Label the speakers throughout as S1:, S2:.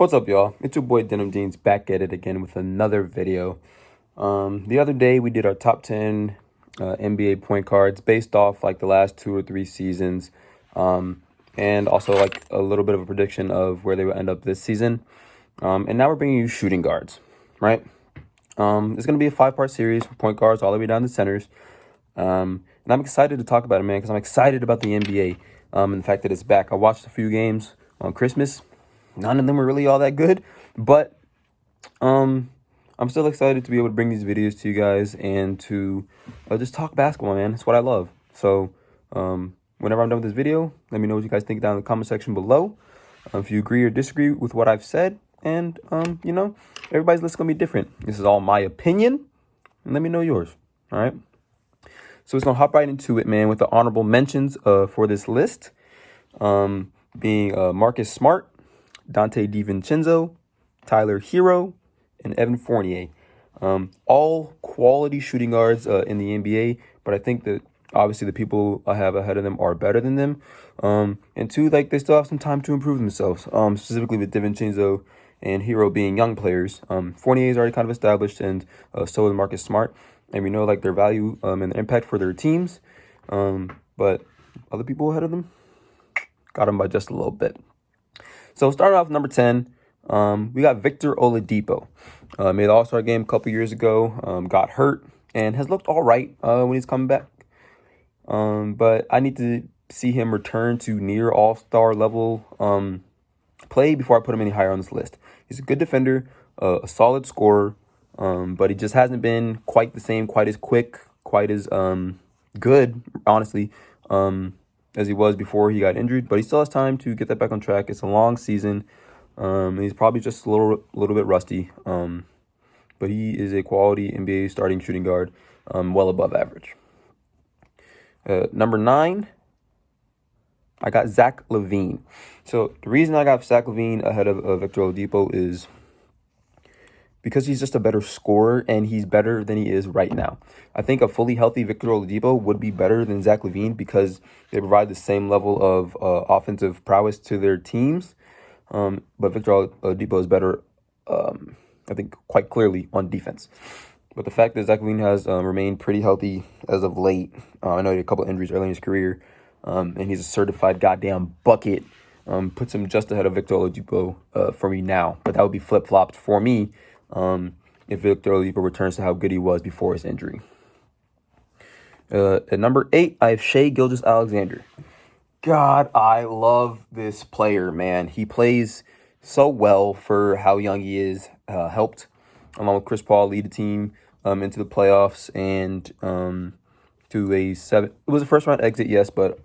S1: What's up, y'all? It's your boy Denim Jeans back at it again with another video. The other day we did our top 10 NBA point guards based off like the last 2 or 3 seasons, and also like a little bit of a prediction of where they will end up this season. And now we're bringing you shooting guards, right? It's gonna be a 5-part series for point guards all the way down to centers. And I'm excited to talk about it, man, because I'm excited about the NBA and the fact that it's back. I watched a few games on Christmas. None of them were really all that good, but I'm still excited to be able to bring these videos to you guys and to just talk basketball, man. It's what I love. So whenever I'm done with this video, let me know what you guys think down in the comment section below. If you agree or disagree with what I've said, and everybody's list is gonna be different. This is all my opinion, and let me know yours. All right. So it's gonna hop right into it, man, with the honorable mentions for this list, being Marcus Smart, Dante DiVincenzo, Tyler Hero, and Evan Fournier. All quality shooting guards in the NBA, but I think that obviously the people I have ahead of them are better than them. And two, like they still have some time to improve themselves, specifically with DiVincenzo and Hero being young players. Fournier is already kind of established, and so is Marcus Smart. And we know like their value and their impact for their teams. But other people ahead of them got them by just a little bit. So starting off number 10, we got Victor Oladipo. Made the All-Star game a couple years ago, got hurt, and has looked all right when he's coming back. But I need to see him return to near All-Star level play before I put him any higher on this list. He's a good defender, a solid scorer, but he just hasn't been quite the same, quite as quick, quite as good, honestly, as he was before he got injured. But he still has time to get that back on track. It's a long season, and he's probably just a little bit rusty. But he is a quality NBA starting shooting guard, well above average. Number 9, I got Zach LaVine. So the reason I got Zach LaVine ahead of Victor Oladipo is because he's just a better scorer, and he's better than he is right now. I think a fully healthy Victor Oladipo would be better than Zach LaVine because they provide the same level of offensive prowess to their teams. But Victor Oladipo is better, I think, quite clearly on defense. But the fact that Zach LaVine has remained pretty healthy as of late, I know he had a couple injuries early in his career, and he's a certified goddamn bucket, puts him just ahead of Victor Oladipo for me now. But that would be flip-flopped for me if Victor Oladipo returns to how good he was before his injury. At number 8, I have Shai Gilgeous-Alexander. God, I love this player, man. He plays so well for how young he is. Helped, along with Chris Paul, lead the team into the playoffs and to a 7. It was a first-round exit, yes, but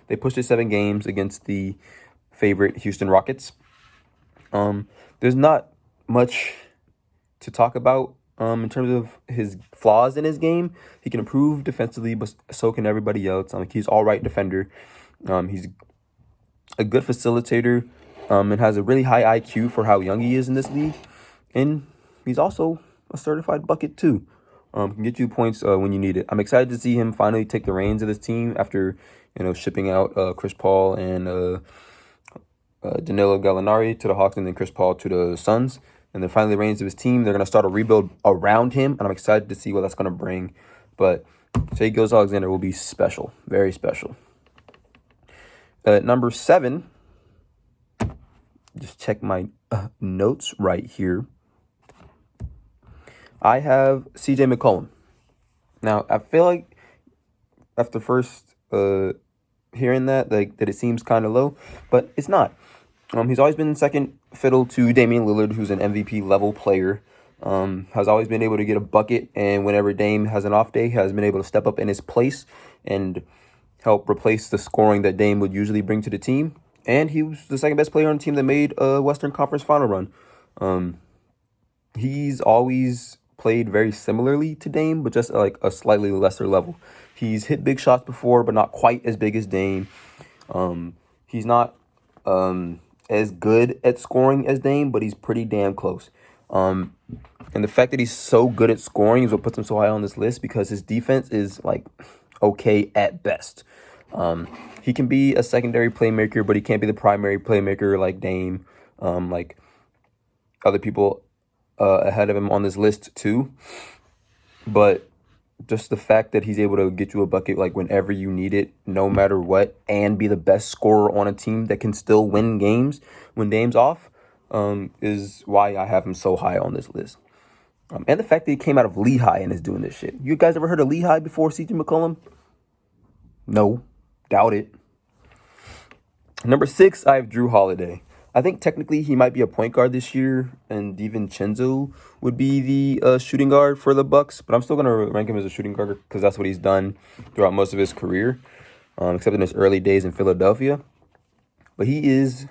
S1: they pushed it 7 games against the favorite Houston Rockets. There's not much to talk about in terms of his flaws in his game. He can improve defensively, but so can everybody else. He's all right defender. He's a good facilitator and has a really high IQ for how young he is in this league. And he's also a certified bucket too. Can get you points when you need it. I'm excited to see him finally take the reins of this team after shipping out Chris Paul and Danilo Gallinari to the Hawks, and then Chris Paul to the Suns. And then finally the reins of his team. They're going to start a rebuild around him, and I'm excited to see what that's going to bring. But Shai Gilgeous-Alexander will be special, very special. Number 7, just check my notes right here. I have CJ McCollum. Now, I feel like after first hearing that it seems kind of low, but it's not. He's always been second fiddle to Damian Lillard, who's an MVP level player. Has always been able to get a bucket, and whenever Dame has an off day, has been able to step up in his place and help replace the scoring that Dame would usually bring to the team. And he was the second best player on the team that made a Western Conference final run. He's always played very similarly to Dame, but just like a slightly lesser level. He's hit big shots before, but not quite as big as Dame. He's not as good at scoring as Dame, but he's pretty damn close. And the fact that he's so good at scoring is what puts him so high on this list, because his defense is like okay at best. He can be a secondary playmaker, but he can't be the primary playmaker like Dame. Like other people ahead of him on this list too. But just the fact that he's able to get you a bucket like whenever you need it, no matter what, and be the best scorer on a team that can still win games when Dame's off, is why I have him so high on this list. And the fact that he came out of Lehigh and is doing this shit. You guys ever heard of Lehigh before CJ McCollum? No, doubt it. Number 6, I have Drew Holiday. I think technically he might be a point guard this year, and DiVincenzo would be the shooting guard for the Bucks. But I'm still gonna rank him as a shooting guard because that's what he's done throughout most of his career, except in his early days in Philadelphia. But he is.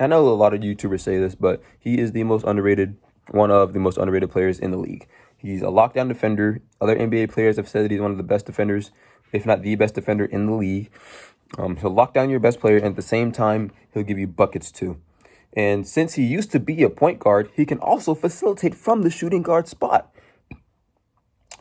S1: I know a lot of YouTubers say this, but he is one of the most underrated players in the league. He's a lockdown defender. Other NBA players have said that he's one of the best defenders, if not the best defender in the league. He'll lock down your best player, and at the same time, he'll give you buckets too. And since he used to be a point guard, he can also facilitate from the shooting guard spot.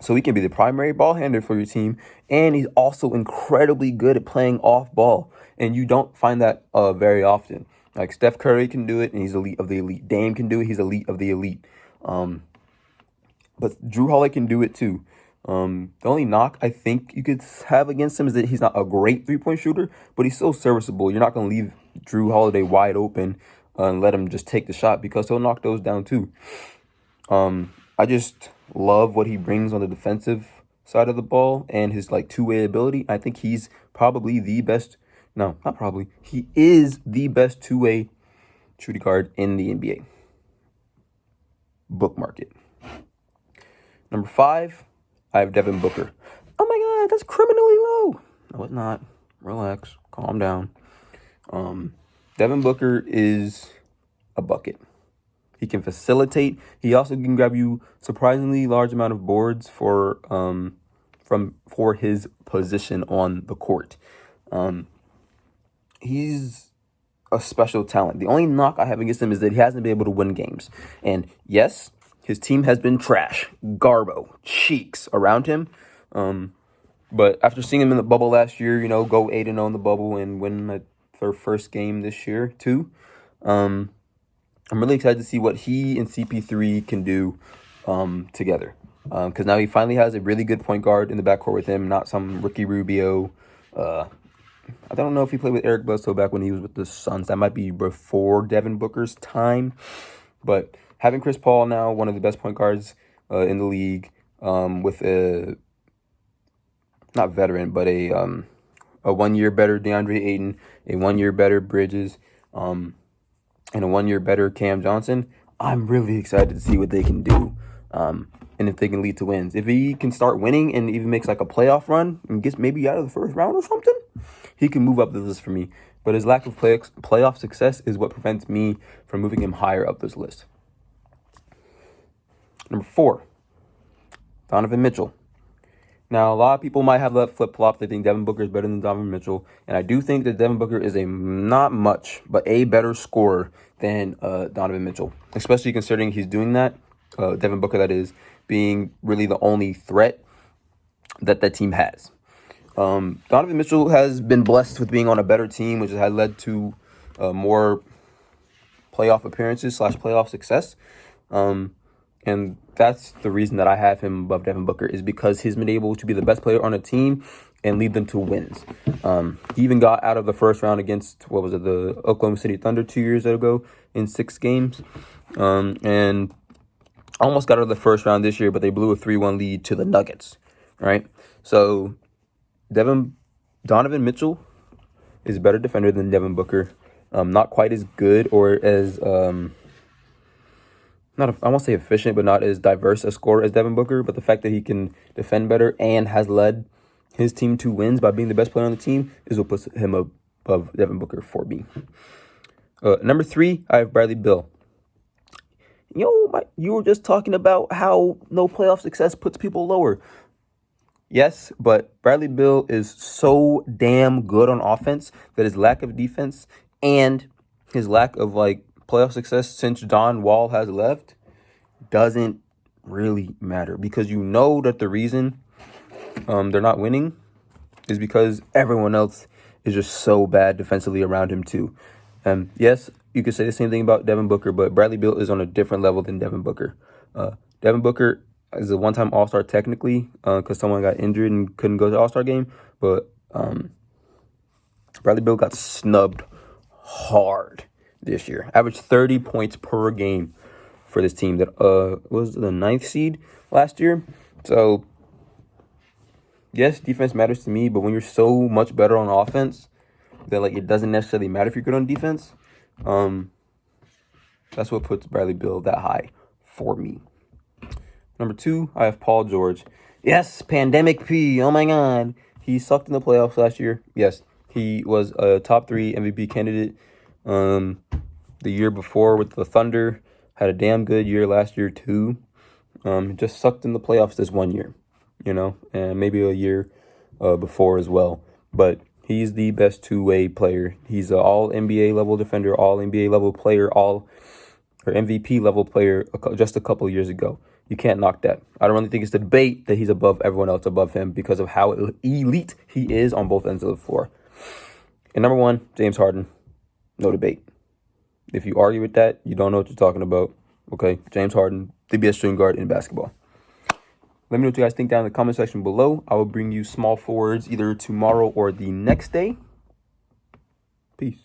S1: So he can be the primary ball handler for your team, and he's also incredibly good at playing off ball. And you don't find that very often. Like Steph Curry can do it, and he's elite of the elite. Dame can do it, he's elite of the elite. But Drew Holiday can do it too. The only knock I think you could have against him is that he's not a great three-point shooter, but he's still serviceable. You're not going to leave Drew Holiday wide open and let him just take the shot because he'll knock those down too. I just love what he brings on the defensive side of the ball and his like two-way ability. I think he's probably the best. No, not probably. He is the best two-way shooting guard in the NBA. Bookmark it. Number 5, I have Devin Booker. Oh my God, that's criminally low. No, it's not. Relax. Calm down. Devin Booker is a bucket. He can facilitate. He also can grab you surprisingly large amount of boards for his position on the court. He's a special talent. The only knock I have against him is that he hasn't been able to win games. And yes, his team has been trash. Garbo, Cheeks around him. But after seeing him in the bubble last year, go 8-0 in the bubble and win their first game this year too. I'm really excited to see what he and CP3 can do together. Because now he finally has a really good point guard in the backcourt with him, not some Ricky Rubio. I don't know if he played with Eric Bledsoe back when he was with the Suns. That might be before Devin Booker's time. But having Chris Paul now, one of the best point guards in the league, with a not veteran, but a 1 year better DeAndre Ayton, a 1 year better Bridges, and a 1 year better Cam Johnson, I'm really excited to see what they can do. And if they can lead to wins. If he can start winning and even makes like a playoff run and gets maybe out of the first round or something, he can move up the list for me. But his lack of playoff success is what prevents me from moving him higher up this list. Number 4, Donovan Mitchell. Now, a lot of people might have that flip-flop. They think Devin Booker is better than Donovan Mitchell. And I do think that Devin Booker is not much, but a better scorer than Donovan Mitchell. Especially considering he's doing that. Devin Booker, that is, being really the only threat that team has. Donovan Mitchell has been blessed with being on a better team, which has led to more playoff appearances / playoff success. And that's the reason that I have him above Devin Booker, is because he's been able to be the best player on a team and lead them to wins. He even got out of the first round against, the Oklahoma City Thunder 2 years ago in 6 games. And almost got out of the first round this year, but they blew a 3-1 lead to the Nuggets, right? So Donovan Mitchell is a better defender than Devin Booker. Not quite as good or as, I won't say efficient, but not as diverse a scorer as Devin Booker. But the fact that he can defend better and has led his team to wins by being the best player on the team is what puts him above Devin Booker for me. Number 3, I have Bradley Beal. You were just talking about how no playoff success puts people lower. Yes, but Bradley Beal is so damn good on offense that his lack of defense and his lack of playoff success since John Wall has left doesn't really matter, because that the reason they're not winning is because everyone else is just so bad defensively around him too. Yes, you could say the same thing about Devin Booker, but Bradley Beal is on a different level than Devin Booker. Devin Booker is a one-time All-Star technically because someone got injured and couldn't go to the All-Star game, but Bradley Beal got snubbed hard this year. Averaged 30 points per game for this team that was the 9th seed last year. So, yes, defense matters to me, but when you're so much better on offense that like it doesn't necessarily matter if you're good on defense, that's what puts Bradley Beal that high for me. Number 2, I have Paul George. Yes, Pandemic P. Oh my God. He sucked in the playoffs last year. Yes, he was a top 3 MVP candidate the year before with the Thunder. Had a damn good year last year too. Just sucked in the playoffs this one year, and maybe a year before as well. But he's the best two-way player. He's an all NBA level defender, all NBA level player, or MVP level player just a couple of years ago. You can't knock that. I don't really think it's a debate that he's above everyone else above him because of how elite he is on both ends of the floor. And number 1, James Harden. No debate. If you argue with that, you don't know what you're talking about. Okay, James Harden, the best shooting guard in basketball. Let me know what you guys think down in the comment section below. I will bring you small forwards either tomorrow or the next day. Peace.